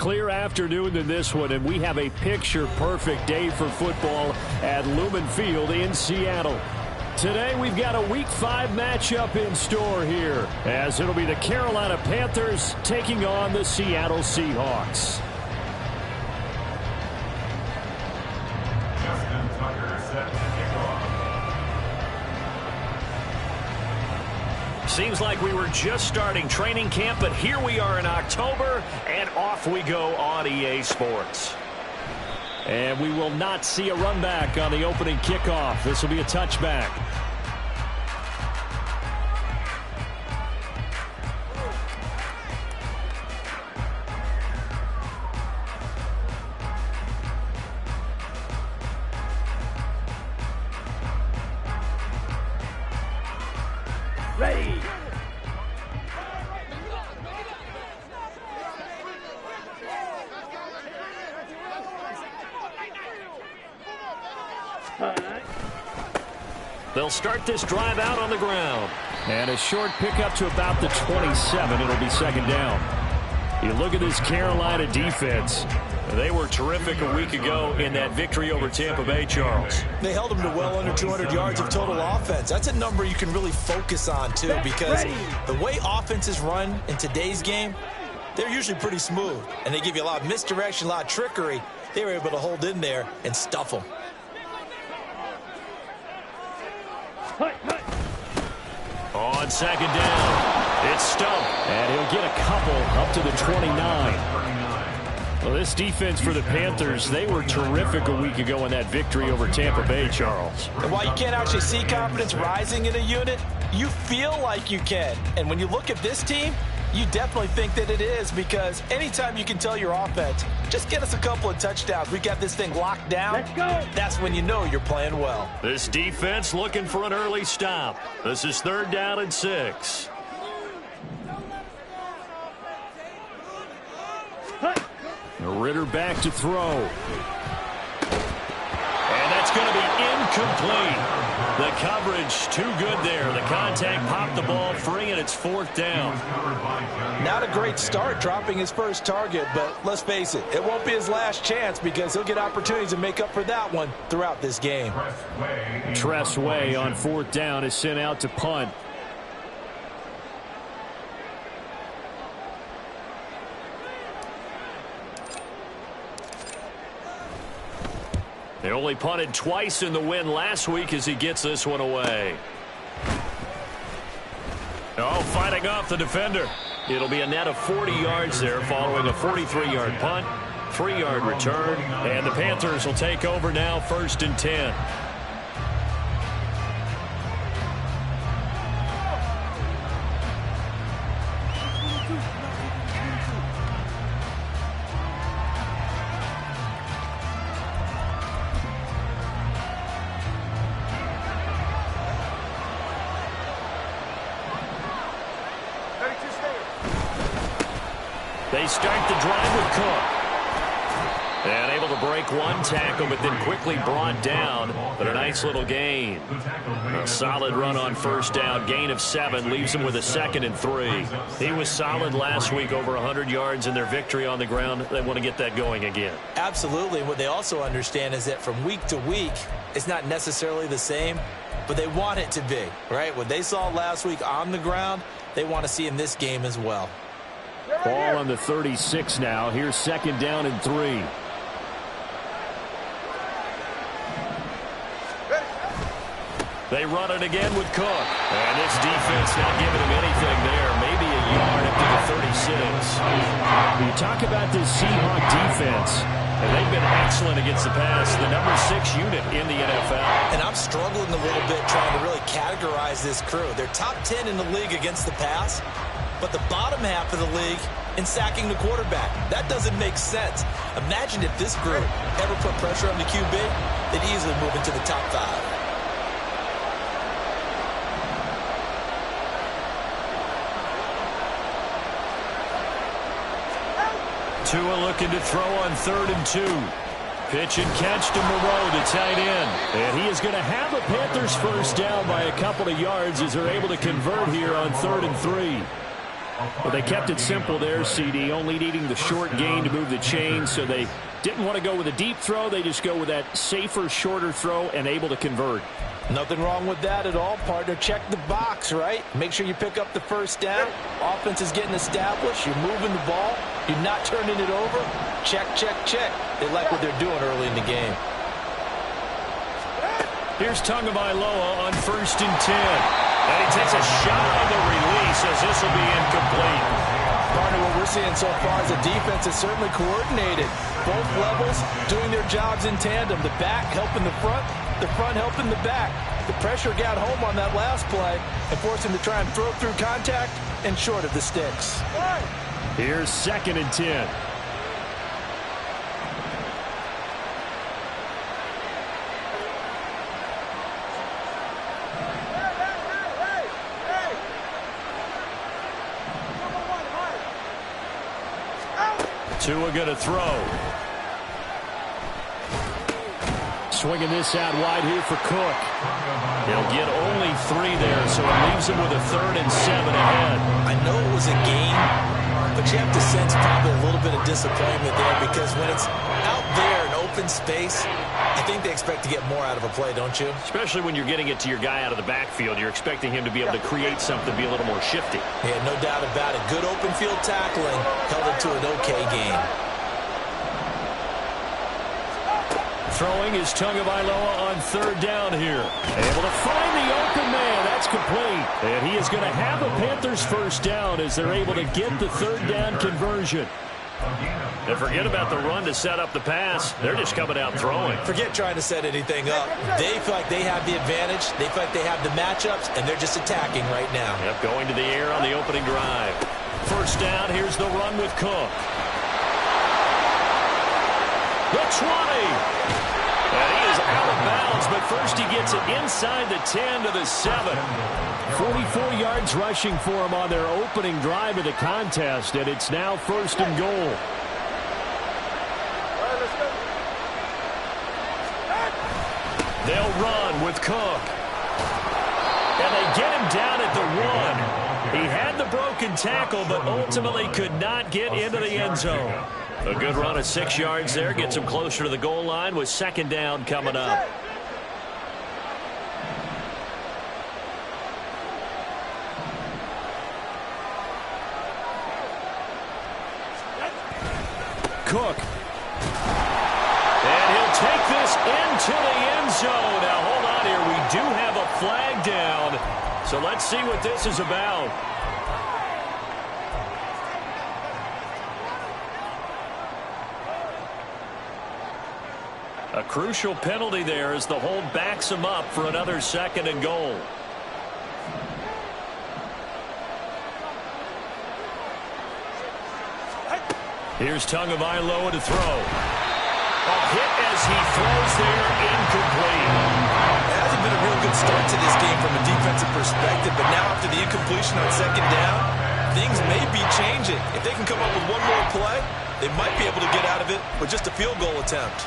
clear afternoon than this one, and we have a picture-perfect day for football at Lumen Field in Seattle. Today, we've got a Week 5 matchup in store here, as it'll be the Carolina Panthers taking on the Seattle Seahawks. Seems like we were just starting training camp, but here we are in October, and off we go on EA Sports. And we will not see a run back on the opening kickoff. This will be a touchback. Ready. They'll start this drive out on the ground. And a short pickup to about the 27. It'll be second down. You look at this Carolina defense. They were terrific a week ago in that victory over Tampa Bay, Charles. They held them to well under 200 yards of total offense. That's a number you can really focus on, too, because the way offenses run in today's game, they're usually pretty smooth, and they give you a lot of misdirection, a lot of trickery. They were able to hold in there and stuff them. On second down, it's Stump, and he'll get a couple up to the 29. Well, this defense for the Panthers, they were terrific a week ago in that victory over Tampa Bay, Charles. And while you can't actually see confidence rising in a unit, you feel like you can. And when you look at this team, you definitely think that it is, because anytime you can tell your offense, just get us a couple of touchdowns, we got this thing locked down, Let's go. That's when you know you're playing well. This defense looking for an early stop. This is 3rd down and 6. Ritter back to throw. And that's going to be incomplete. The coverage too good there. The contact popped the ball free, and it's 4th down. Not a great start dropping his first target, but let's face it, it won't be his last chance, because he'll get opportunities to make up for that one throughout this game. Tress Way on 4th down is sent out to punt. They only punted twice in the win last week as he gets this one away. Oh, fighting off the defender. It'll be a net of 40 yards there following a 43-yard punt, 3-yard return, and the Panthers will take over now, 1st and 10. They start the drive with Cook. And able to break one tackle, but then quickly brought down. But a nice little gain. A solid run on 1st down. Gain of 7 leaves him with a 2nd and 3. He was solid last week, over 100 yards in their victory on the ground. They want to get that going again. Absolutely. What they also understand is that from week to week, it's not necessarily the same, but they want it to be, right? What they saw last week on the ground, they want to see in this game as well. Ball on the 36 now. Here's 2nd down and 3. They run it again with Cook. And this defense not giving him anything there. Maybe a yard up to the 36. You talk about this Seahawk defense, and they've been excellent against the pass. The number 6 unit in the NFL. And I'm struggling a little bit trying to really categorize this crew. They're top 10 in the league against the pass, but the bottom half of the league in sacking the quarterback. That doesn't make sense. Imagine if this group ever put pressure on the QB, they'd easily move into the top 5. Tua looking to throw on 3rd and 2. Pitch and catch to Moreau, the tight end. And he is going to have the Panthers 1st down by a couple of yards as they're able to convert here on 3rd and 3. Well, they kept it simple there, CD, only needing the short gain to move the chain, so they didn't want to go with a deep throw. They just go with that safer, shorter throw and able to convert. Nothing wrong with that at all, partner. Check the box, right? Make sure you pick up the first down. Offense is getting established. You're moving the ball. You're not turning it over. Check, check, check. They like what they're doing early in the game. Here's Tagovailoa on 1st and 10. And he takes a shot on the release as this will be incomplete. Partner, what we're seeing so far is the defense is certainly coordinated. Both levels doing their jobs in tandem. The back helping the front helping the back. The pressure got home on that last play and forced him to try and throw through contact and short of the sticks. Here's 2nd and 10. Tua going to throw. Swinging this out wide here for Cook. He'll get only 3 there, so it leaves him with a 3rd and 7 ahead. I know it was a gain, but you have to sense probably a little bit of disappointment there because when it's out there in open space, I think they expect to get more out of a play, don't you? Especially when you're getting it to your guy out of the backfield. You're expecting him to be able to create something, be a little more shifty. Yeah, no doubt about it. Good open field tackling held it to an okay gain. Throwing is Tagovailoa on 3rd down here. Able to find the open man. That's complete. And he is going to have the Panthers' 1st down as they're able to get the 3rd down conversion. And forget about the run to set up the pass. They're just coming out throwing. Forget trying to set anything up. They feel like they have the advantage. They feel like they have the matchups, and they're just attacking right now. Yep, going to the air on the opening drive. 1st down, here's the run with Cook. The 20. And he is out of bounds, but first he gets it inside the 10 to the 7. 44 yards rushing for him on their opening drive of the contest, and it's now 1st and goal. They'll run with Cook. And they get him down at the 1. He had the broken tackle, but ultimately could not get into the end zone. A good run of 6 yards there. Gets him closer to the goal line with 2nd down coming up. Cook. And he'll take this into the end zone. Now, hold on here. We do have a flag down. So let's see what this is about. A crucial penalty there as the hold backs him up for another 2nd and goal. Here's Tagovailoa to throw. A hit as he throws there, incomplete. It hasn't been a real good start to this game from a defensive perspective, but now after the incompletion on 2nd down, things may be changing. If they can come up with one more play, they might be able to get out of it with just a field goal attempt.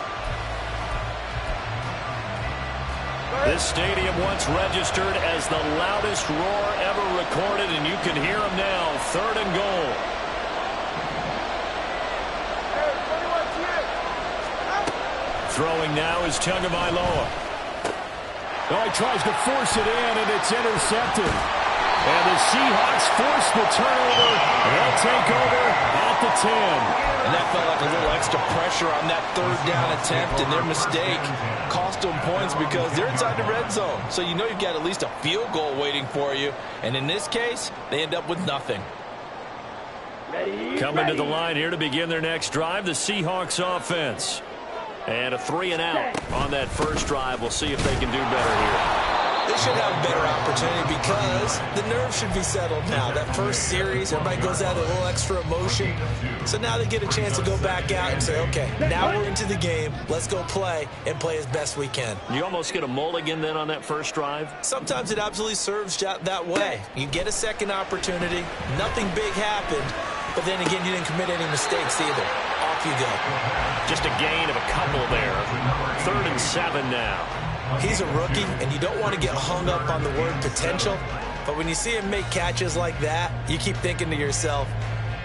This stadium once registered as the loudest roar ever recorded, and you can hear him now. 3rd and goal. Throwing now is Tagovailoa. Oh, he tries to force it in, and it's intercepted. And the Seahawks force the turnover. They'll take over at the 10. And that felt like a little extra pressure on that 3rd down attempt, and their mistake cost them points because they're inside the red zone. So you know you've got at least a field goal waiting for you. And in this case, they end up with nothing. Coming to the line here to begin their next drive, the Seahawks offense. And a 3 and out on that first drive. We'll see if they can do better here. They should have a better opportunity because the nerves should be settled now. That first series, everybody goes out with a little extra emotion. So now they get a chance to go back out and say, okay, now we're into the game. Let's go play and play as best we can. You almost get a mulligan then on that first drive? Sometimes it absolutely serves that way. You get a second opportunity. Nothing big happened. But then again, you didn't commit any mistakes either. Off you go. Just a gain of a couple there. 3rd and 7 now. He's a rookie, and you don't want to get hung up on the word potential. But when you see him make catches like that, you keep thinking to yourself,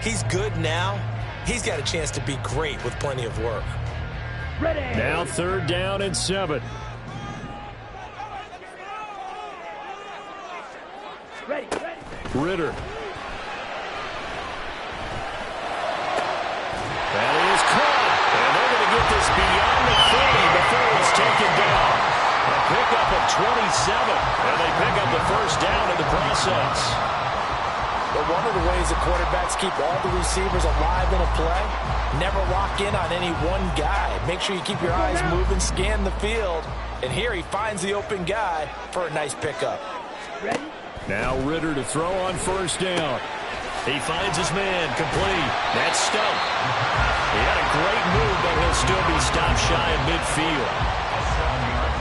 he's good now. He's got a chance to be great with plenty of work. Ready. Now 3rd down and 7. Ready. Ritter. That is caught. And they're going to get this beyond the 30 before it's taken down. A pickup of 27. And they pick up the 1st down in the process. But one of the ways the quarterbacks keep all the receivers alive in a play, never lock in on any one guy. Make sure you keep your eyes moving, scan the field. And here he finds the open guy for a nice pickup. Ready. Now Ritter to throw on 1st down. He finds his man, complete. That's Stump. He had a great move, but he'll still be stopped shy of midfield.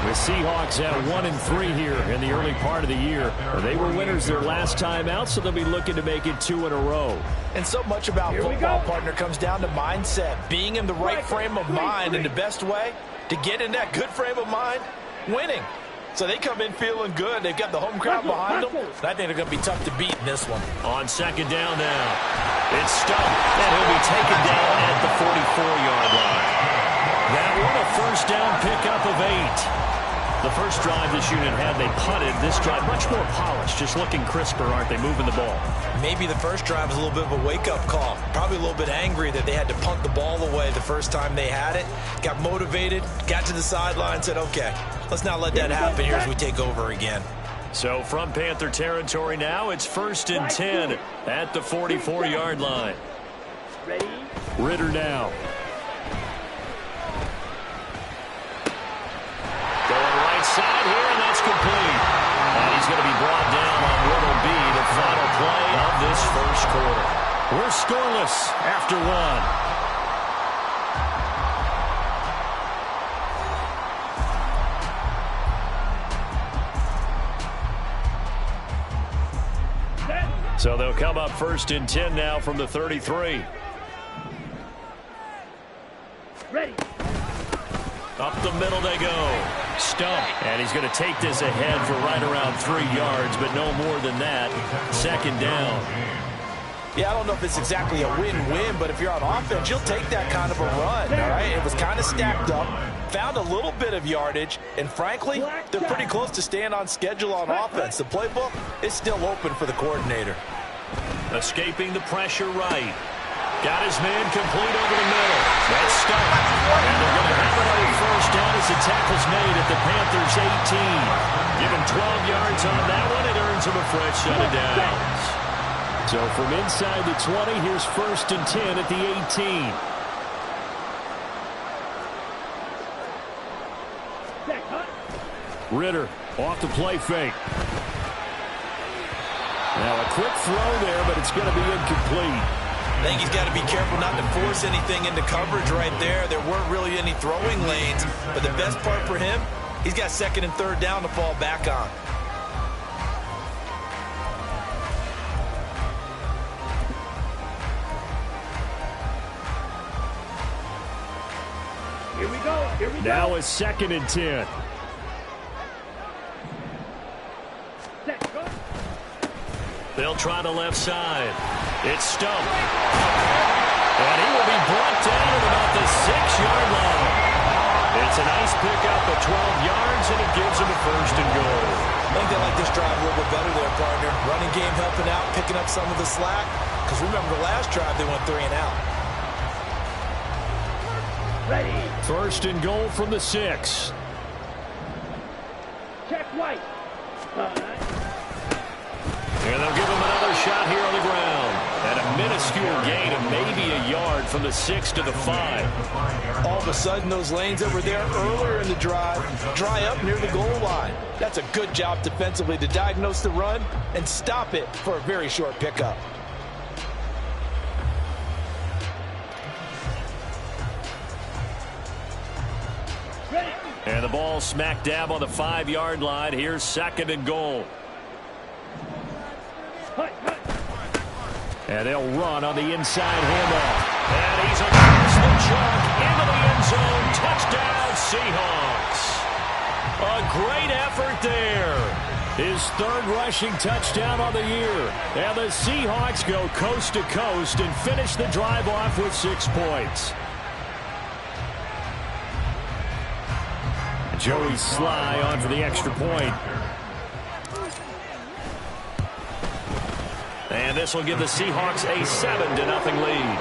The Seahawks at 1-3 here in the early part of the year. They were winners their last time out, so they'll be looking to make it 2 in a row. And so much about football, partner, comes down to mindset. Being in the right frame of mind, and the best way to get in that good frame of mind, winning. So they come in feeling good. They've got the home crowd behind them. And I think they're going to be tough to beat in this one. On 2nd down now, it's Stump, and he'll be taken down at the 44-yard line. That one a 1st down pickup of 8. The first drive this unit had, they punted. This drive, much more polished, just looking crisper, aren't they, moving the ball? Maybe the first drive was a little bit of a wake-up call. Probably a little bit angry that they had to punt the ball away the first time they had it. Got motivated, got to the sideline, said, okay, let's not let that happen here as we take over again. So from Panther territory now, it's 1st and 10 at the 44-yard line. Ready. Ritter now. Side here, and that's complete. And he's going to be brought down on what will be the final play of this 1st quarter. We're scoreless after 1. So they'll come up 1st and 10 now from the 33. Ready. Up the middle they go. Stump. And he's going to take this ahead for right around 3 yards, but no more than that. 2nd down. Yeah, I don't know if it's exactly a win-win, but if you're on offense, you'll take that kind of a run, all right? It was kind of stacked up, found a little bit of yardage, and frankly, they're pretty close to staying on schedule on offense. The playbook is still open for the coordinator. Escaping the pressure right. Got his man complete over the middle. That's Stump. And they're going to have another 1st down as the tackle's made at the Panthers' 18. Give him 12 yards on that one. It earns him a fresh set of downs. So from inside the 20, here's 1st and 10 at the 18. Ritter off the play fake. Now a quick throw there, but it's going to be incomplete. I think he's got to be careful not to force anything into coverage right there. There weren't really any throwing lanes, but the best part for him, he's got 2nd and 3rd down to fall back on. Here we go. Now it's 2nd and 10. They'll try the left side. It's Stump. And he will be brought down at about the 6-yard line. It's a nice pickup of 12 yards, and it gives him a 1st and goal. I think they like this drive a little bit better there, partner. Running game helping out, picking up some of the slack. Because remember, the last drive, they went 3 and out. Ready. 1st and goal from the 6. Check white. And they'll give him another shot here on the ground. And a minuscule gain of maybe a yard from the 6 to the 5. All of a sudden, those lanes that were there earlier in the drive dry up near the goal line. That's a good job defensively to diagnose the run and stop it for a very short pickup. And the ball smack dab on the 5-yard line. Here's 2nd and goal. And they'll run on the inside handoff. And he's across the chalk into the end zone. Touchdown, Seahawks. A great effort there. His third rushing touchdown on the year. And the Seahawks go coast to coast and finish the drive off with 6 points. Joey Sly on for the extra point. And this will give the Seahawks a 7-0 lead.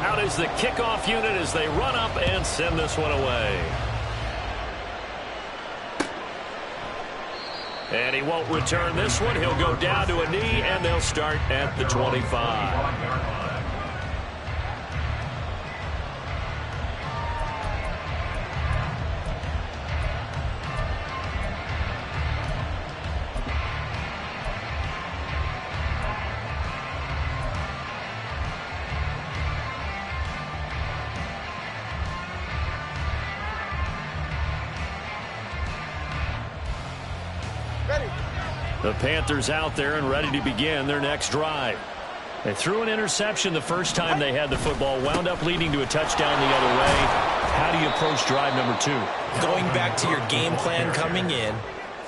Out is the kickoff unit as they run up and send this one away. And he won't return this one. He'll go down to a knee, and they'll start at the 25. The Panthers out there and ready to begin their next drive. They threw an interception the first time they had the football, wound up leading to a touchdown the other way. How do you approach drive number 2? Going back to your game plan coming in,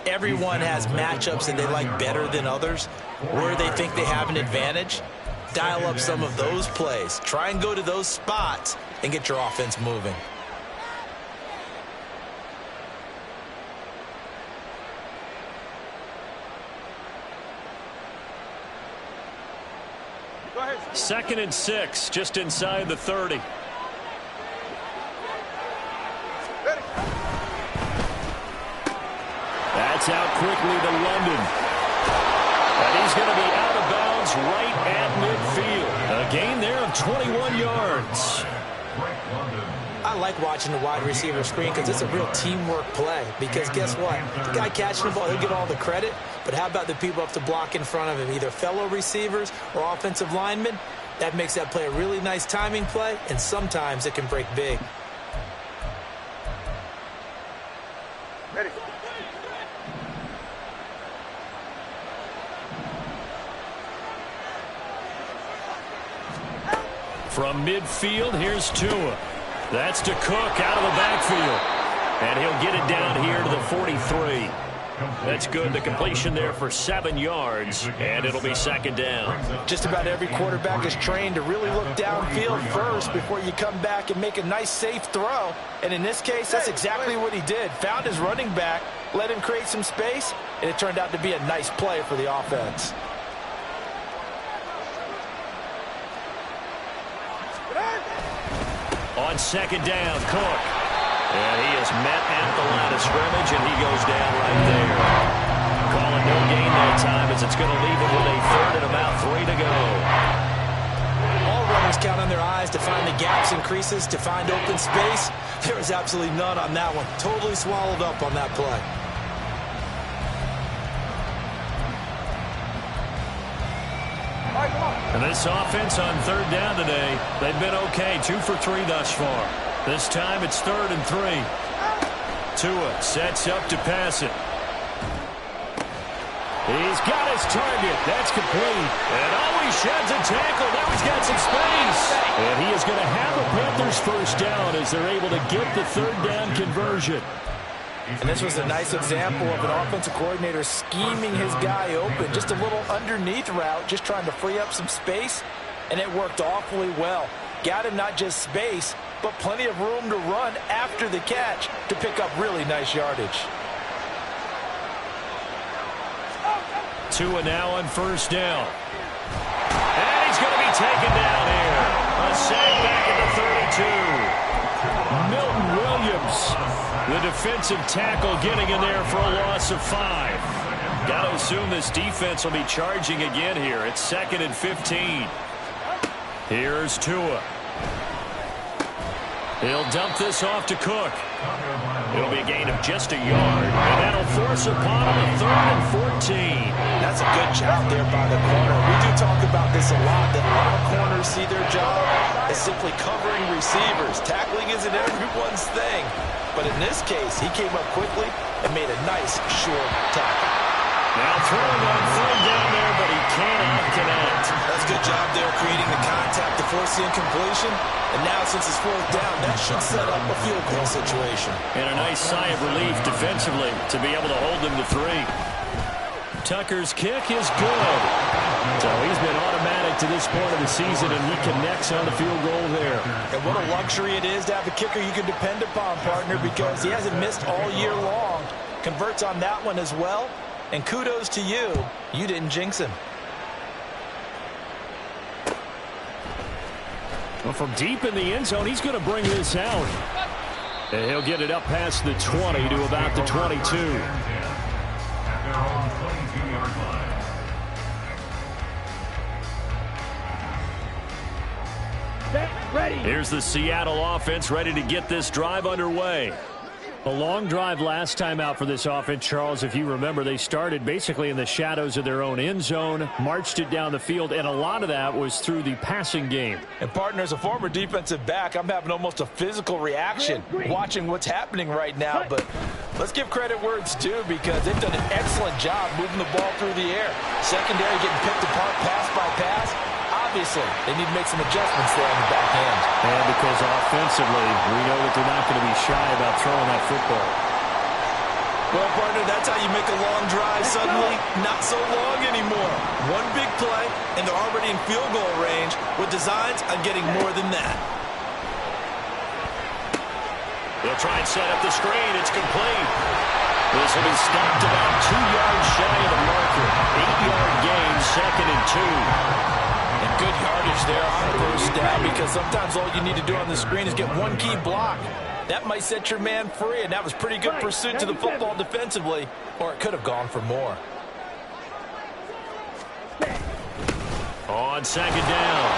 everyone has matchups that they like better than others, where they think they have an advantage. Dial up some of those plays. Try and go to those spots and get your offense moving. Second and 6, just inside the 30. That's out quickly to London. And he's going to be out of bounds right at midfield. A gain there of 21 yards. I like watching the wide receiver screen because it's a real teamwork play. Because guess what? The guy catching the ball, he'll get all the credit. But how about the people up to block in front of him, either fellow receivers or offensive linemen? That makes that play a really nice timing play, and sometimes it can break big. Ready. From midfield, here's Tua. That's to Cook out of the backfield. And he'll get it down here to the 43. That's good. The completion there for 7 yards, and it'll be second down. Just about every quarterback is trained to really look downfield first before you come back and make a nice, safe throw. And in this case, that's exactly what he did. Found his running back, let him create some space, and it turned out to be a nice play for the offense. On second down, Cook. And he is met at the line of scrimmage, and he goes down right there. Calling no gain that time as it's going to leave him with a third and about 3 to go. All runners count on their eyes to find the gaps and creases, to find open space. There was absolutely none on that one. Totally swallowed up on that play. And this offense on third down today, they've been okay, 2 for 3 thus far. This time it's 3rd and 3. Tua sets up to pass it. He's got his target. That's complete. And he sheds a tackle. Now he's got some space. And he is going to have a Panthers first down as they're able to get the third down conversion. And this was a nice example of an offensive coordinator scheming his guy open. Just a little underneath route, just trying to free up some space. And it worked awfully well. Got him not just space, but plenty of room to run after the catch to pick up really nice yardage. Tua now on first down. And he's going to be taken down here. A sack back at the 32. Milton Williams, the defensive tackle, getting in there for a loss of 5. Got to assume this defense will be charging again here. It's 2nd and 15. Here's Tua. He'll dump this off to Cook. It'll be a gain of just a yard, and that'll force upon him a 3rd and 14. That's a good job there by the corner. We do talk about this this a lot, that a lot of corners see their job as simply covering receivers. Tackling isn't everyone's thing. But in this case, he came up quickly and made a nice, short tackle. Now throwing on third down there, but he cannot connect. That's a good job there creating the contact to force the incompletion. And now since it's fourth down, that should set up a field goal situation. And a nice sigh of relief defensively to be able to hold them to 3. Tucker's kick is good. So he's been automatic to this point of the season, and he connects on the field goal there. And what a luxury it is to have a kicker you can depend upon, partner, because he hasn't missed all year long. Converts on that one as well. And kudos to you. You didn't jinx him. Well, from deep in the end zone, he's going to bring this out. And he'll get it up past the 20 to about the 22. Here's the Seattle offense ready to get this drive underway. A long drive last time out for this offense, Charles. If you remember, they started basically in the shadows of their own end zone, marched it down the field, and a lot of that was through the passing game. And, partner, as a former defensive back, I'm having almost a physical reaction watching what's happening right now. But let's give credit where it's due, because they've done an excellent job moving the ball through the air. Secondary getting picked apart pass by pass. Obviously, they need to make some adjustments there on the back end. And because offensively, we know that they're not going to be shy about throwing that football. Well, partner, that's how you make a long drive suddenly not so long anymore. One big play, and they're already in field goal range with designs on getting more than that. They'll try and set up the screen. It's complete. This will be stopped about 2 yards shy of the marker. 8-yard gain, 2nd and 2. And good yardage there on the first down, because sometimes all you need to do on the screen is get one key block. That might set your man free, and that was pretty good pursuit to the football defensively, or it could have gone for more. On 2nd down,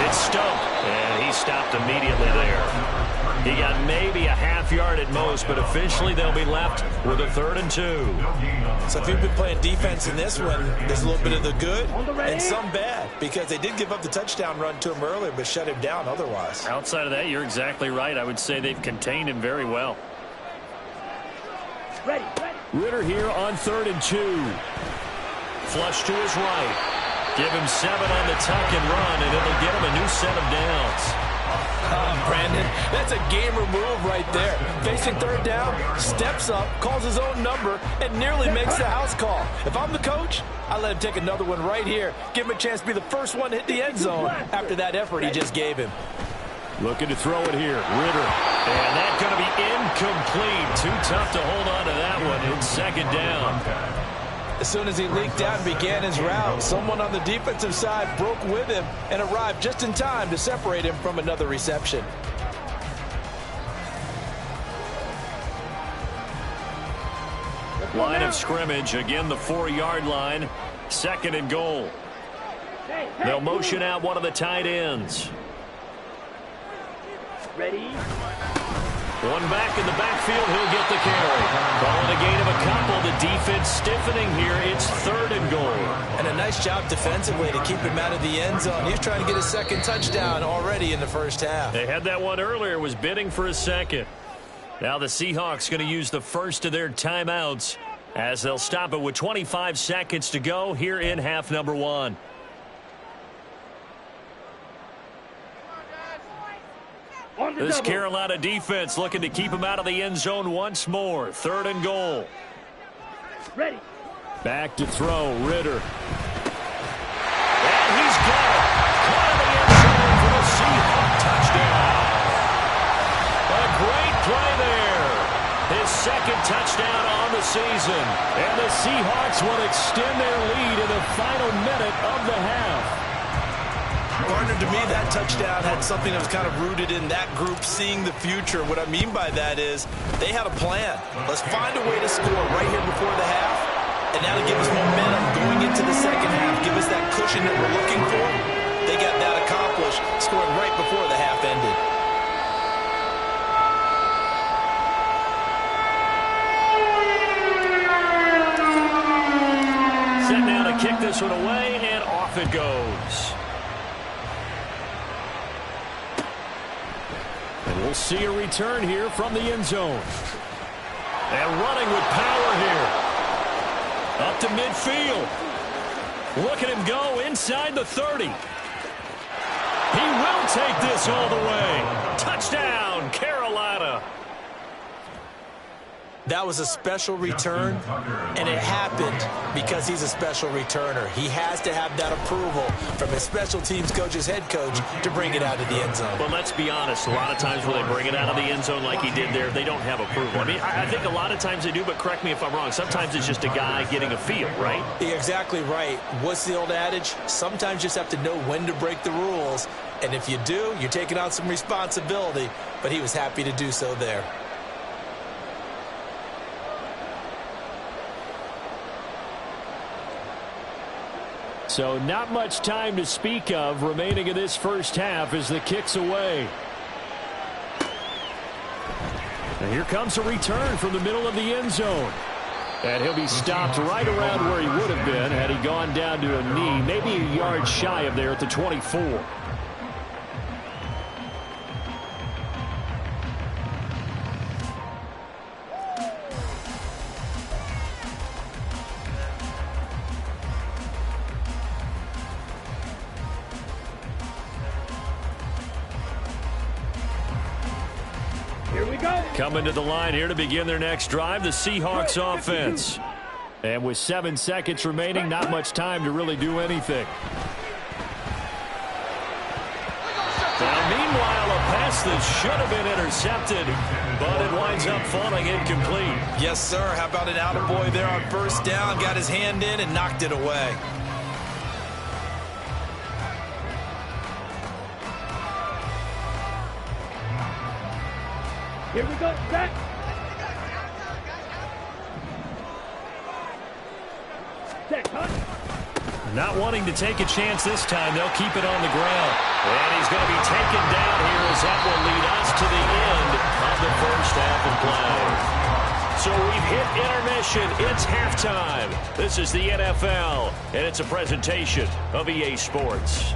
it's Stumped, and he stopped immediately there. He got maybe a half yard at most, but officially they'll be left with a 3rd and 2. So if you've been playing defense in this one, there's a little bit of the good and some bad, because they did give up the touchdown run to him earlier, but shut him down otherwise. Outside of that, you're exactly right. I would say they've contained him very well. Ritter here on 3rd and 2. Flush to his right. Give him 7 on the tuck and run, and it'll get him a new set of downs. Brandon, that's a gamer move right there. Facing 3rd down, steps up, calls his own number, and nearly makes the house call. If I'm the coach, I let him take another one right here. Give him a chance to be the first one to hit the end zone after that effort he just gave him. Looking to throw it here. Ritter. And that's going to be incomplete. Too tough to hold on to that one in 2nd down. As soon as he leaked out and began his route, someone on the defensive side broke with him and arrived just in time to separate him from another reception. Line of scrimmage, again the 4-yard line, 2nd and goal. They'll motion out one of the tight ends. Ready? One back in the backfield, he'll get the carry. Calling a gain of a couple, the defense stiffening here. It's 3rd and goal. And a nice job defensively to keep him out of the end zone. He's trying to get a 2nd touchdown already in the first half. They had that one earlier, was bidding for a 2nd. Now the Seahawks going to use the first of their timeouts as they'll stop it with 25 seconds to go here in half number 1. This Carolina defense looking to keep him out of the end zone once more. 3rd and goal. Ready. Back to throw, Ritter. And he's got it. Caught in the end zone for the Seahawks touchdown. A great play there. His 2nd touchdown on the season. And the Seahawks will extend their lead in the final minute of the half. Partner, to me, that touchdown had something that was kind of rooted in that group seeing the future. What I mean by that is they had a plan. Let's find a way to score right here before the half, and that'll give us momentum going into the 2nd half, give us that cushion that we're looking for. They got that accomplished, scoring right before the half ended. Set now to kick this one away, and off it goes. We'll see a return here from the end zone. And running with power here. Up to midfield. Look at him go inside the 30. He will take this all the way. Touchdown, Carolina. That was a special return, and it happened because he's a special returner. He has to have that approval from his special teams coach's head coach to bring it out of the end zone. But let's be honest, a lot of times when they bring it out of the end zone like he did there, they don't have approval. I mean, I think a lot of times they do, but correct me if I'm wrong. Sometimes it's just a guy getting a feel, right? You're exactly right. What's the old adage? Sometimes you just have to know when to break the rules, and if you do, you're taking on some responsibility, but he was happy to do so there. So not much time to speak of remaining in this first half as the kick's away. And here comes a return from the middle of the end zone. And he'll be stopped right around where he would have been had he gone down to a knee, maybe a yard shy of there at the 24. Coming to the line here to begin their next drive, the Seahawks offense. And with 7 seconds remaining, not much time to really do anything. Now, meanwhile, a pass that should have been intercepted, but it winds up falling incomplete. Yes, sir. How about an attaboy there on first down? Got his hand in and knocked it away. Here we go, back. Set, cut. Not wanting to take a chance this time, they'll keep it on the ground. And he's going to be taken down here as that will lead us to the end of the first half of play. So we've hit intermission. It's halftime. This is the NFL, and it's a presentation of EA Sports.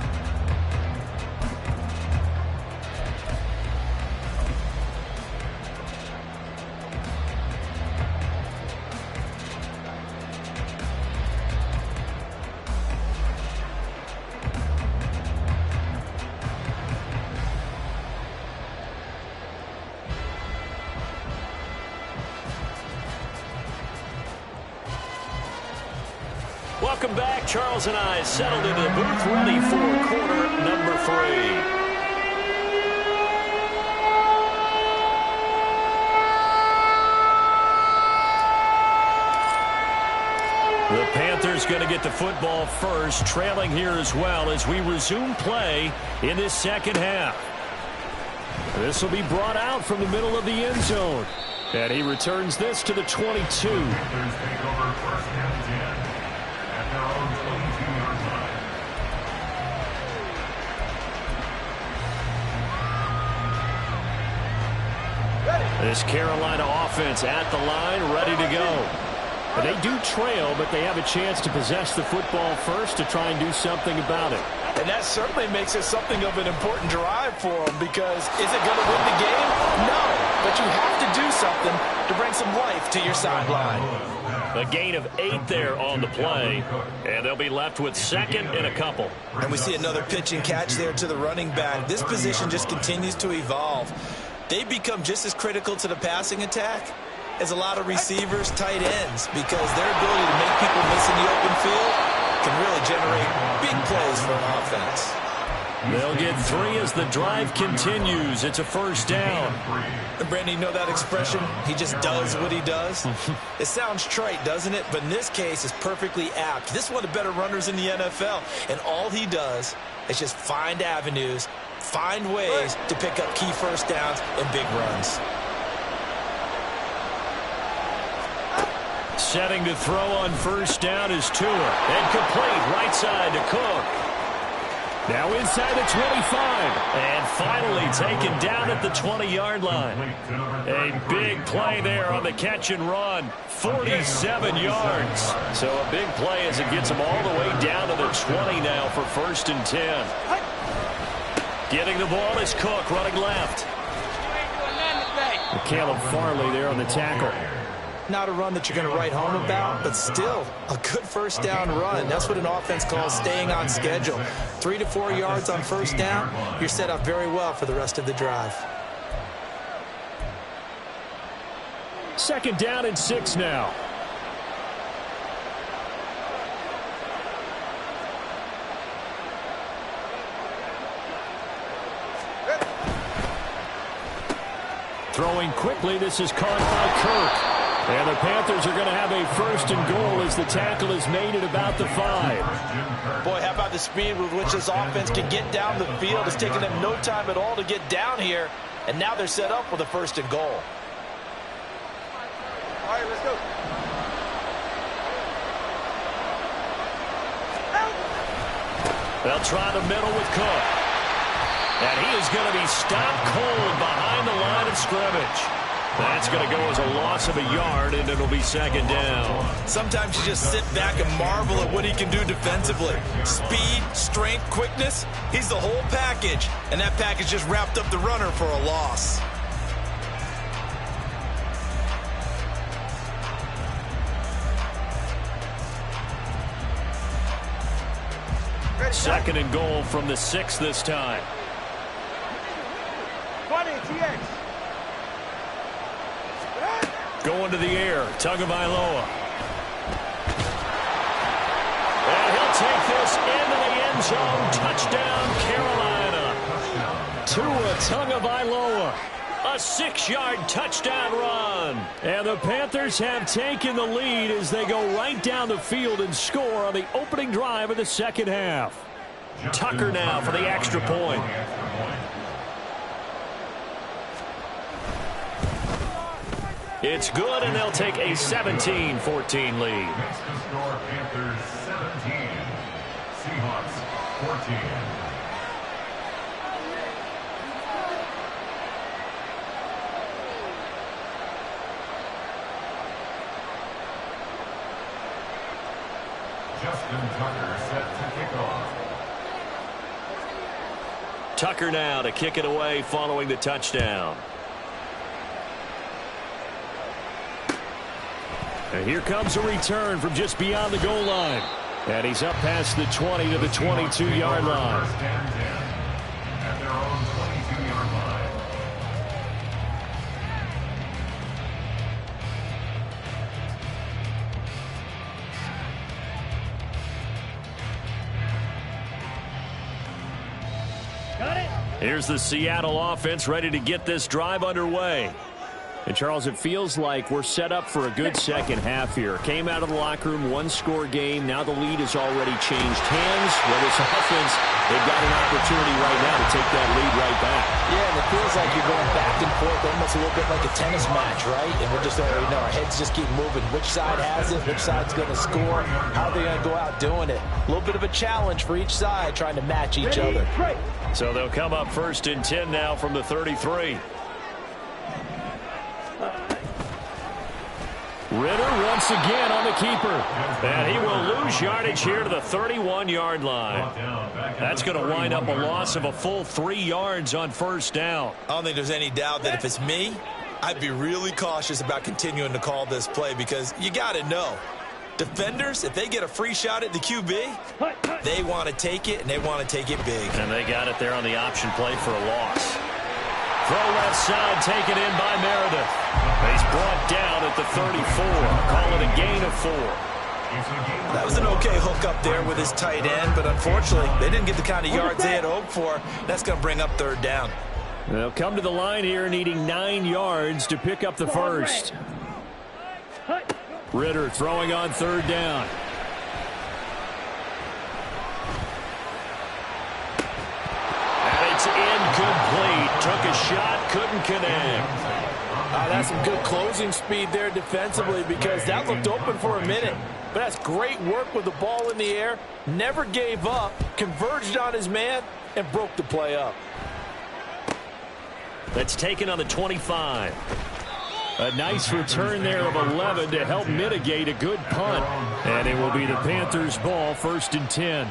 Welcome back. Charles and I settled into the booth, ready for quarter number 3. The Panthers going to get the football first, trailing here as well as we resume play in this second half. This will be brought out from the middle of the end zone. And he returns this to the 22. This Carolina offense at the line, ready to go. They do trail, but they have a chance to possess the football first to try and do something about it. And that certainly makes it something of an important drive for them, because is it going to win the game? No, but you have to do something to bring some life to your sideline. A gain of 8 there on the play, and they'll be left with second and a couple. And we see another pitch and catch there to the running back. This position just continues to evolve. They become just as critical to the passing attack as a lot of receivers, tight ends, because their ability to make people miss in the open field can really generate big plays for an offense. They'll get 3 as the drive continues. It's a first down. And Brandon, you know that expression? He just does what he does? It sounds trite, doesn't it? But in this case, it's perfectly apt. This is one of the better runners in the NFL. And all he does is just find avenues, find ways to pick up key first downs and big runs. Setting to throw on first down is Tua. And complete right side to Cook. Now inside the 25. And finally taken down at the 20-yard line. A big play there on the catch and run. 47 yards. So a big play as it gets them all the way down to the 20 now for first and 10. Getting the ball is Cook running left. Caleb Farley there on the tackle. Not a run that you're going to write home about, but still a good first down run. That's what an offense calls staying on schedule. 3 to 4 yards on first down, you're set up very well for the rest of the drive. 2nd down and 6 now. Throwing quickly, this is caught by Kirk. And the Panthers are going to have a 1st and goal as the tackle is made at about the 5. Boy, how about the speed with which this offense can get down the field? It's taken them no time at all to get down here, and now they're set up with a 1st and goal. All right, let's go. They'll try the middle with Cook. And he is going to be stopped cold behind the line of scrimmage. That's going to go as a loss of a yard, and it'll be 2nd down. Sometimes you just sit back and marvel at what he can do defensively. Speed, strength, quickness, he's the whole package. And that package just wrapped up the runner for a loss. Second and goal from the 6 this time. 20, TX. Going to the air, Tagovailoa. And he'll take this into the end zone. Touchdown, Carolina. Tua Tagovailoa. A 6-yard touchdown run. And the Panthers have taken the lead as they go right down the field and score on the opening drive of the 2nd half. Tucker now for the extra point. It's good, and they'll take a 17-14 lead. Next to score, Panthers 17, Seahawks 14. Justin Tucker set to kick off. Tucker now to kick it away following the touchdown. And here comes a return from just beyond the goal line. And he's up past the 20 to the 22-yard line. First and 10 at their own 22-yard line. Got it. Here's the Seattle offense ready to get this drive underway. And, Charles, it feels like we're set up for a good second half here. Came out of the locker room, one-score game. Now the lead has already changed hands. Well, this offense, they've got an opportunity right now to take that lead right back. Yeah, and it feels like you're going back and forth, almost a little bit like a tennis match, right? And we're just already know our heads just keep moving. Which side has it? Which side's going to score? How are they going to go out doing it? A little bit of a challenge for each side, trying to match each other. So they'll come up 1st and 10 now from the 33. Ritter once again on the keeper. And he will lose yardage here to the 31-yard line. That's going to wind up a loss of a full 3 yards on 1st down. I don't think there's any doubt that if it's me, I'd be really cautious about continuing to call this play because you got to know. Defenders, if they get a free shot at the QB, they want to take it, and they want to take it big. And they got it there on the option play for a loss. Throw left side, taken in by Meredith. He's brought down at the 34. Call it a gain of 4. That was an okay hook up there with his tight end, but unfortunately, they didn't get the kind of yards they had hoped for. That's going to bring up 3rd down. They'll come to the line here needing 9 yards to pick up the 1st. Ritter throwing on 3rd down. It's incomplete. Took a shot, couldn't connect. That's some good closing speed there defensively because that looked open for a minute. But that's great work with the ball in the air. Never gave up, converged on his man, and broke the play up. That's taken on the 25. A nice return there of 11 to help mitigate a good punt. And it will be the Panthers' ball, 1st and 10.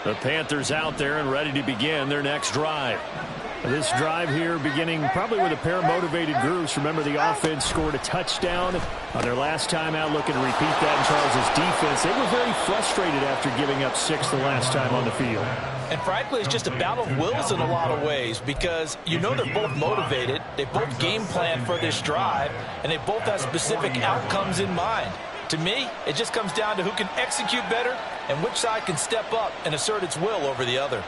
The Panthers out there and ready to begin their next drive. This drive here beginning probably with a pair of motivated groups. Remember, the offense scored a touchdown on their last time out, looking to repeat that in Charles' defense. They were very frustrated after giving up 6 the last time on the field. And frankly, it's just a battle of wills in a lot of ways because you know they're both motivated, they both game plan for this drive, and they both have specific outcomes in mind. To me, it just comes down to who can execute better and which side can step up and assert its will over the other.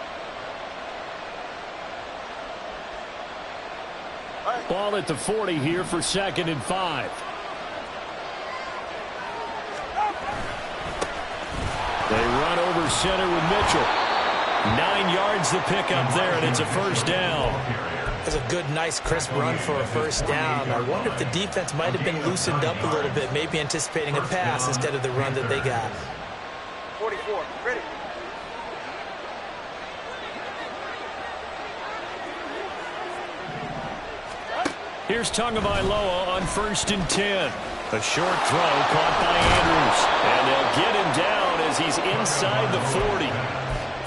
Ball at the 40 here for 2nd and 5. They run over center with Mitchell. 9 yards to pick up there, and it's a first down. That's a good, nice, crisp run for a first down. I wonder if the defense might have been loosened up a little bit, maybe anticipating a pass instead of the run that they got. 44, ready. Here's Tagovailoa on 1st and 10. A short throw caught by Andrews. And they'll get him down as he's inside the 40.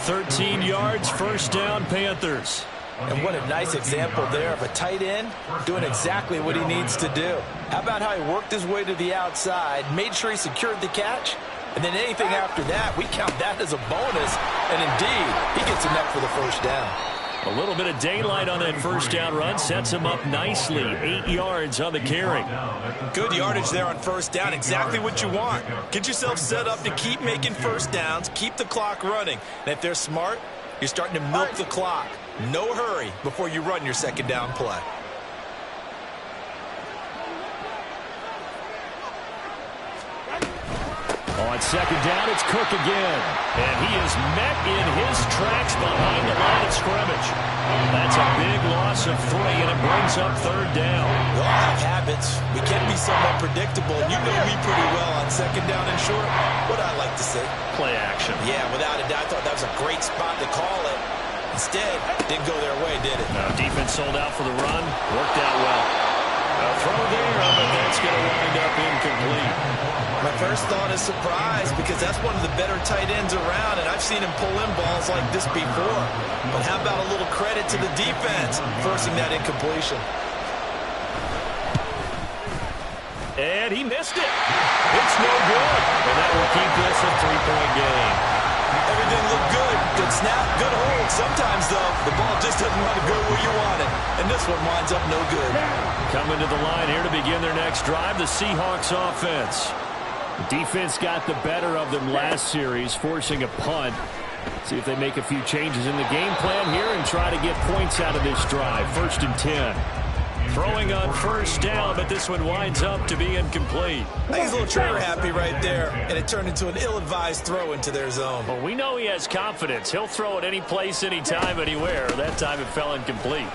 13 yards, first down, Panthers. And what a nice example there of a tight end doing exactly what he needs to do. How about how he worked his way to the outside, made sure he secured the catch, and then anything after that, we count that as a bonus. And indeed, he gets enough for the first down. A little bit of daylight on that first down run sets him up nicely. 8 yards on the carry. Good yardage there on first down. Exactly what you want. Get yourself set up to keep making first downs, keep the clock running. And if they're smart, you're starting to milk the clock. No hurry before you run your second down play. On second down, it's Cook again. And he is met in his tracks behind the line of scrimmage. That's a big loss of 3, and it brings up third down. We all have habits. We can be somewhat predictable. You know me pretty well on second down and short. What I like to say? Play action. Yeah, without a doubt, I thought that was a great spot to call it. Instead, didn't go their way, did it? No, defense sold out for the run. Worked out well. A throw there, but that's going to wind up incomplete. My first thought is surprise because that's one of the better tight ends around, and I've seen him pull in balls like this before. But how about a little credit to the defense forcing that incompletion? And he missed it. It's no good. And that will keep this a 3-point game. Everything looked good. Good snap, good hold. Sometimes, though, the ball just doesn't want to go where you want it. And this one winds up no good. Coming to the line here to begin their next drive, the Seahawks offense. The defense got the better of them last series, forcing a punt. See if they make a few changes in the game plan here and try to get points out of this drive. 1st and 10. Throwing on first down, but this one winds up to be incomplete. I think he's a little trigger happy right there, and it turned into an ill-advised throw into their zone. Well, we know he has confidence. He'll throw it any place, anytime, anywhere. That time it fell incomplete.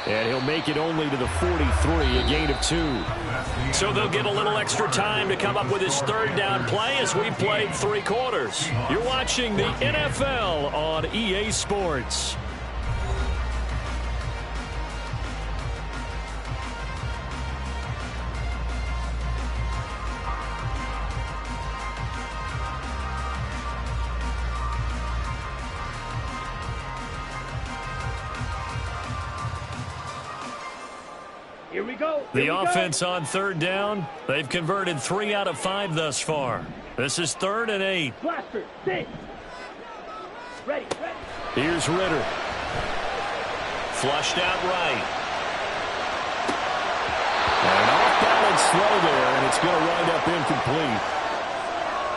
And he'll make it only to the 43, a gain of 2. So they'll get a little extra time to come up with his third down play as we played 3 quarters. You're watching the NFL on EA Sports. Here we go. The offense on third down, they've converted 3 out of 5 thus far. This is 3rd and 8. Blaster, stay. Ready. Here's Ritter. Flushed out right. And off balance slow there, and it's going to wind up incomplete.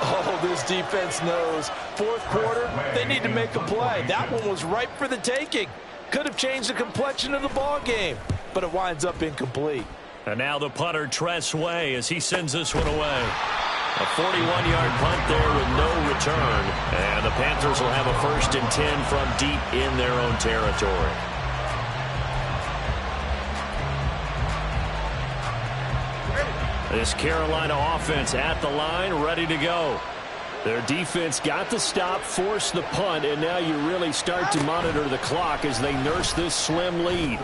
Oh, this defense knows. 4th quarter, they need to make a play. That one was ripe for the taking. Could have changed the complexion of the ball game, but it winds up incomplete. And now the punter, Tress Way, as he sends this one away. A 41-yard punt there with no return. And the Panthers will have a 1st and 10 from deep in their own territory. This Carolina offense at the line, ready to go. Their defense got the stop, forced the punt, and now you really start to monitor the clock as they nurse this slim lead.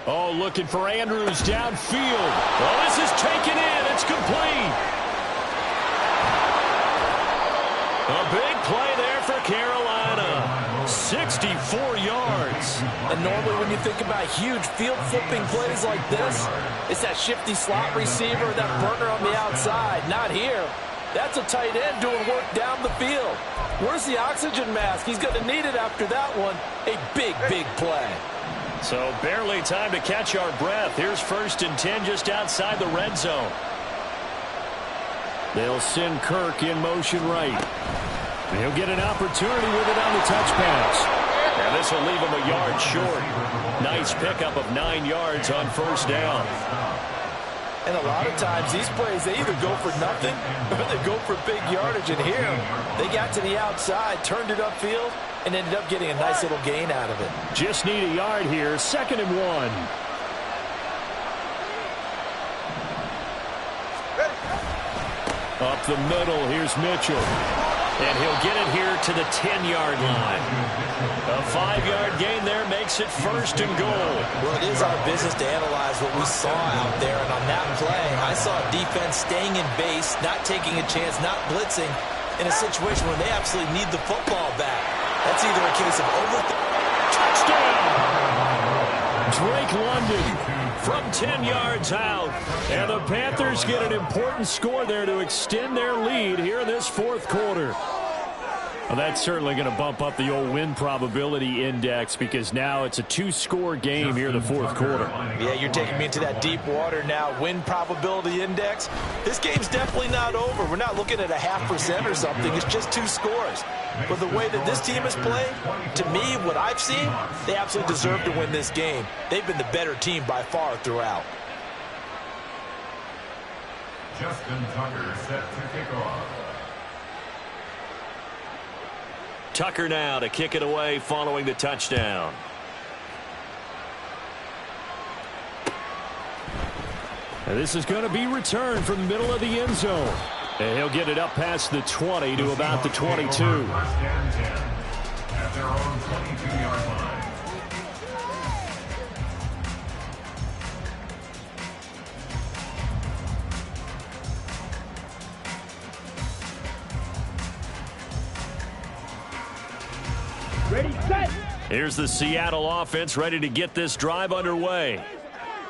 Oh, looking for Andrews downfield. Oh, this is taken in. It's complete. A big play there for Carolina. 64 yards. And normally when you think about huge field flipping plays like this, it's that shifty slot receiver, that burner on the outside. Not here. That's a tight end doing work down the field. Where's the oxygen mask? He's going to need it after that one. A big, big play. So barely time to catch our breath. Here's 1st and 10 just outside the red zone. They'll send Kirk in motion right. He'll get an opportunity with it on the touch pass. And this will leave him a yard short. Nice pickup of 9 yards on 1st down. And a lot of times these plays, they either go for nothing or they go for big yardage. And here, they got to the outside, turned it upfield, and ended up getting a nice little gain out of it. Just need a yard here. 2nd and 1. Up the middle, here's Mitchell. And he'll get it here to the 10-yard line. A 5-yard gain there makes it 1st and goal. Well, it is our business to analyze what we saw out there. And on that play, I saw a defense staying in base, not taking a chance, not blitzing in a situation where they absolutely need the football back. That's either a case of touchdown! Drake London from 10 yards out. And the Panthers get an important score there to extend their lead here in this 4th quarter. Well, that's certainly going to bump up the old win probability index because now it's a 2-score game here in the 4th quarter. Yeah, you're taking me into that deep water now. Win probability index. This game's definitely not over. We're not looking at a 0.5% or something. It's just 2 scores. But the way that this team has played, to me, what I've seen, they absolutely deserve to win this game. They've been the better team by far throughout. Justin Tucker set to kick off. Tucker now to kick it away following the touchdown. And this is going to be returned from the middle of the end zone. And he'll get it up past the 20 to about the 22. 1st and 10 at their own 22-yard line. Ready, set. Here's the Seattle offense ready to get this drive underway.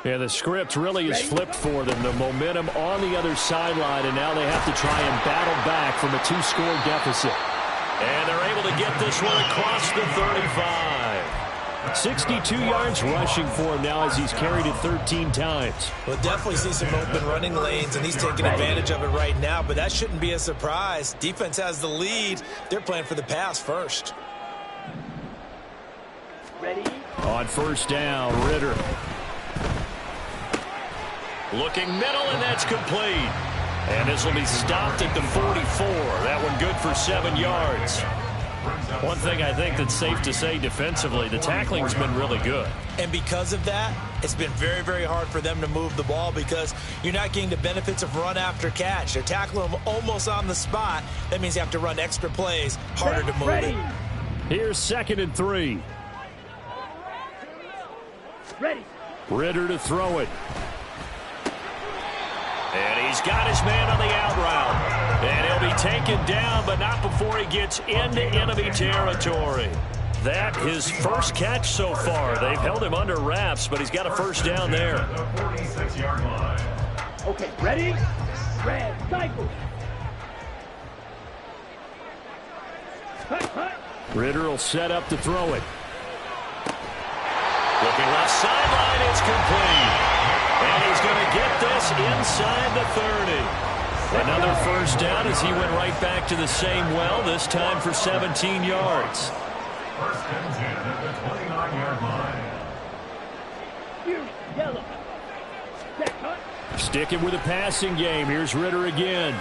Yeah, the script really is flipped for them. The momentum on the other sideline, and now they have to try and battle back from a 2-score deficit. And they're able to get this one across the 35. 62 yards rushing for him now as he's carried it 13 times. We'll definitely see some open running lanes, and he's taking advantage of it right now, but that shouldn't be a surprise. Defense has the lead. They're playing for the pass first. Ready. On 1st down, Ritter. Looking middle, and that's complete. And this will be stopped at the 44. That one good for 7 yards. One thing I think that's safe to say defensively, the tackling's been really good. And because of that, it's been very, very hard for them to move the ball because you're not getting the benefits of run after catch. They're tackling them almost on the spot. That means you have to run extra plays, harder to move it. Here's 2nd and 3. Ready. Ritter to throw it. And he's got his man on the out route. And he'll be taken down, but not before he gets into enemy territory. That his first catch so far. They've held him under wraps, but he's got a 1st down there. The 46-yard line. Okay, ready. Red cycle. Cut. Ritter will set up to throw it. Looking left sideline, it's complete. And he's going to get this inside the 30. Another 1st down as he went right back to the same well, this time for 17 yards. 1st and 10 at the 29-yard line. Here, yellow. Set, cut. Sticking with a passing game. Here's Ritter again.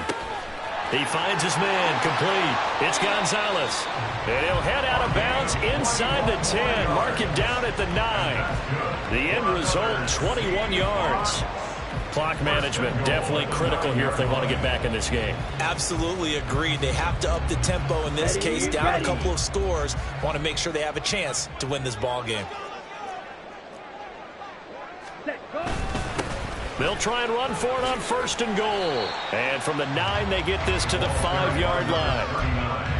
He finds his man, complete. It's Gonzalez. And he'll head out of bounds inside the 10. Mark him down at the 9. The end result, 21 yards. Clock management definitely critical here if they want to get back in this game. Absolutely agreed. They have to up the tempo in this case, down a couple of scores. Want to make sure they have a chance to win this ball game. Set, go. They'll try and run for it on 1st and goal. And from the 9, they get this to the 5-yard line.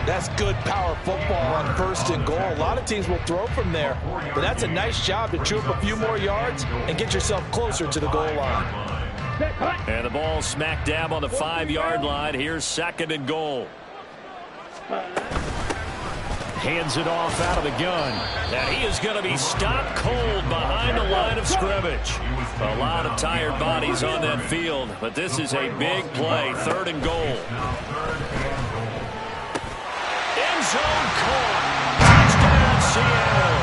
That's good power football on 1st and goal. A lot of teams will throw from there, but that's a nice job to chew up a few more yards and get yourself closer to the goal line. And the ball smack dab on the 5-yard line. Here's 2nd and goal. Hands it off out of the gun. And he is going to be stopped cold behind the line of scrimmage. A lot of tired bodies on that field, but this is a big play. 3rd and goal. End zone caught. Touchdown, Seattle.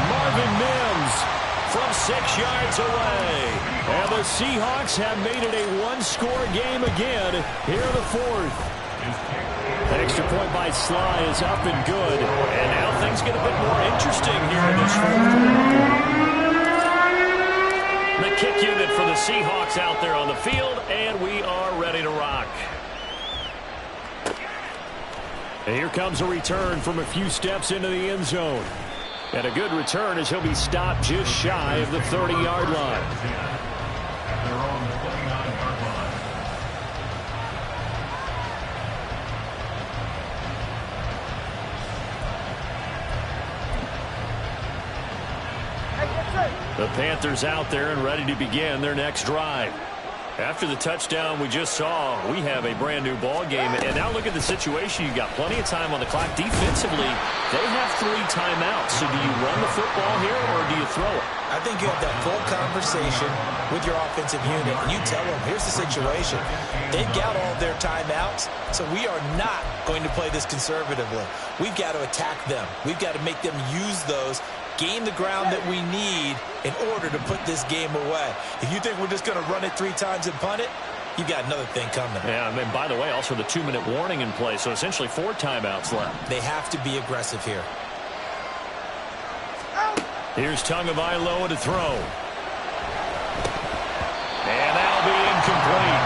Marvin Mims from 6 yards away. And the Seahawks have made it a 1-score game again here in the 4th. Extra point by Sly is up and good. And now things get a bit more interesting here in this 4th. The kick unit for the Seahawks out there on the field, and we are ready to rock. And here comes a return from a few steps into the end zone. And a good return as he'll be stopped just shy of the 30-yard line. The Panthers out there and ready to begin their next drive. After the touchdown we just saw, we have a brand new ball game. And now look at the situation. You've got plenty of time on the clock. Defensively, they have 3 timeouts. So do you run the football here or do you throw it? I think you have that full conversation with your offensive unit. And you tell them, here's the situation. They've got all their timeouts, so we are not going to play this conservatively. We've got to attack them. We've got to make them use those, gain the ground that we need in order to put this game away. If you think we're just going to run it 3 times and punt it, you've got another thing coming. Yeah, and by the way, also the 2-minute warning in play, so essentially 4 timeouts left. They have to be aggressive here. Here's Tagovailoa to throw. And that'll be incomplete.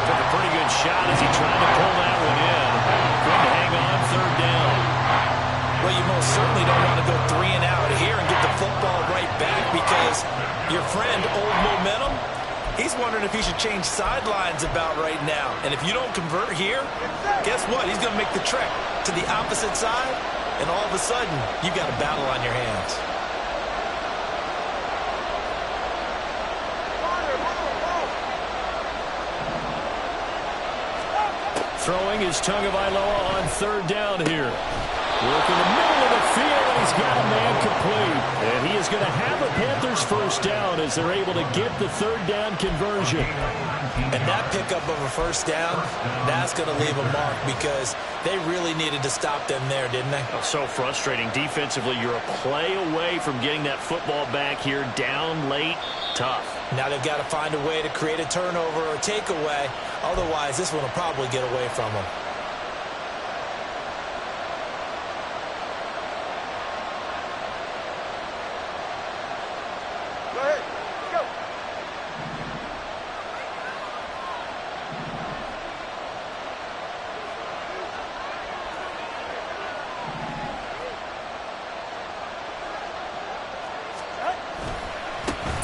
Took a pretty good shot as he tried to pull that one in. Couldn't hang on 3rd down. Well, you most certainly don't want to go 3 and out here and get the football right back because your friend, Old Momentum, he's wondering if he should change sidelines about right now. And if you don't convert here, guess what? He's going to make the trek to the opposite side, and all of a sudden, you've got a battle on your hands. Throwing is Tagovailoa on 3rd down here. Work in the middle of the field, and he's got a man complete. And he is going to have a Panthers 1st down as they're able to get the 3rd down conversion. And that pickup of a 1st down, that's going to leave a mark because they really needed to stop them there, didn't they? So frustrating. Defensively, you're a play away from getting that football back here down late. Tough. Now they've got to find a way to create a turnover or a takeaway. Otherwise, this one will probably get away from them. Go ahead. Let's go.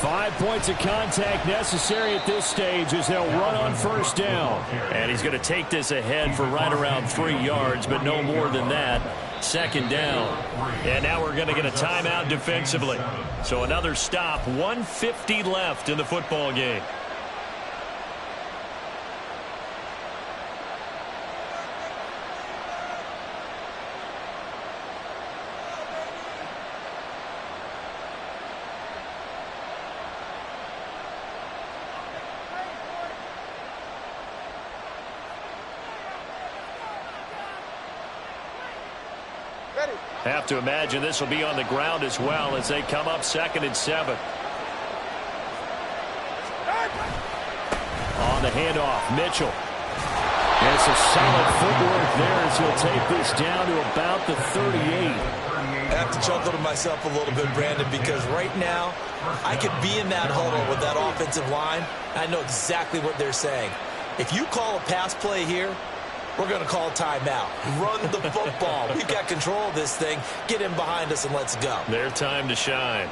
5 points of contact necessary at this stage as they'll run on 1st down. And he's going to take this ahead for right around 3 yards, but no more than that. 2nd down. And now we're going to get a timeout defensively. So another stop, 1:50 left in the football game. Have to imagine this will be on the ground as well as they come up 2nd and 7. On the handoff, Mitchell. And it's a solid footwork there as he'll take this down to about the 38. I have to chuckle to myself a little bit, Brandon, because right now I could be in that huddle with that offensive line. I know exactly what they're saying. If you call a pass play here, we're going to call timeout. Run the football. We've got control of this thing. Get in behind us and let's go. Their time to shine.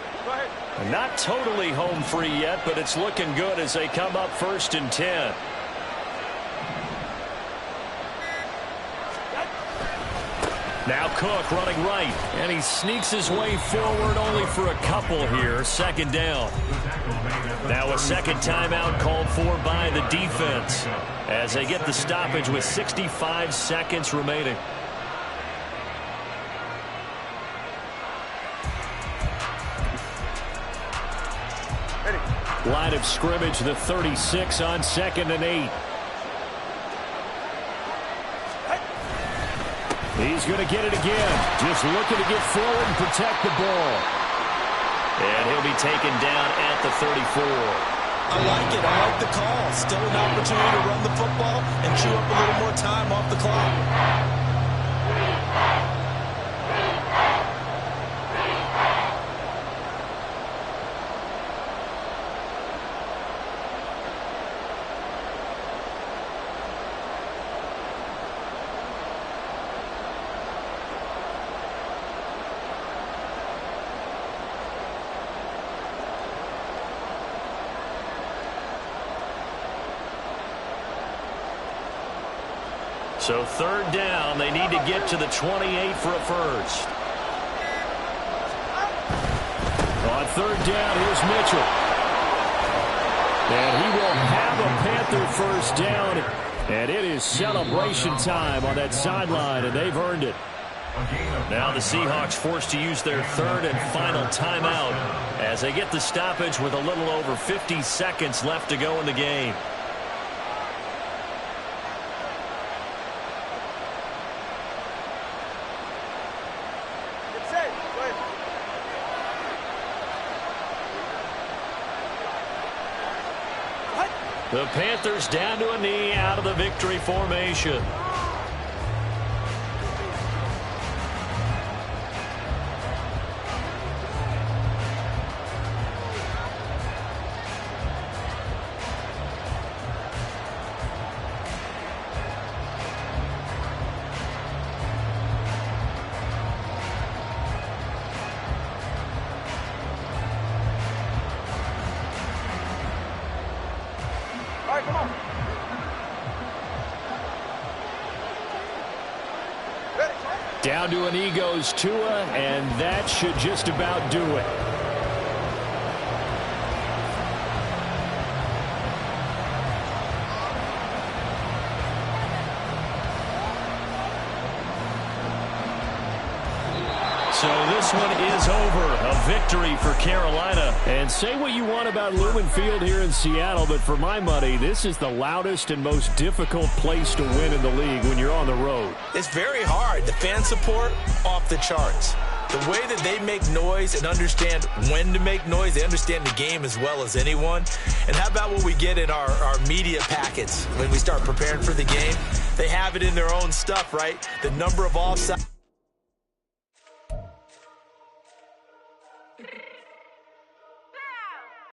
Not totally home free yet, but it's looking good as they come up 1st and 10. Now Cook running right, and he sneaks his way forward only for a couple here. 2nd down. Now a 2nd timeout called for by the defense as they get the stoppage with 65 seconds remaining. Line of scrimmage, the 36 on 2nd and 8. He's going to get it again. Just looking to get forward and protect the ball. And he'll be taken down at the 34. I like it. I like the call. Still an opportunity to run the football and chew up a little more time off the clock. So 3rd down, they need to get to the 28 for a first. On 3rd down, here's Mitchell. And he will have a Panther 1st down. And it is celebration time on that sideline, and they've earned it. Now the Seahawks forced to use their 3rd and final timeout as they get the stoppage with a little over 50 seconds left to go in the game. The Panthers down to a knee out of the victory formation. Down to an E goes Tua, and that should just about do it. So this one is over. A victory for Carolina. And say what you want about Lumen Field here in Seattle, but for my money, this is the loudest and most difficult place to win in the league when you're on the road. It's very hard. The fan support, off the charts. The way that they make noise and understand when to make noise, they understand the game as well as anyone. And how about what we get in our media packets when we start preparing for the game? They have it in their own stuff, right? The number of offsides.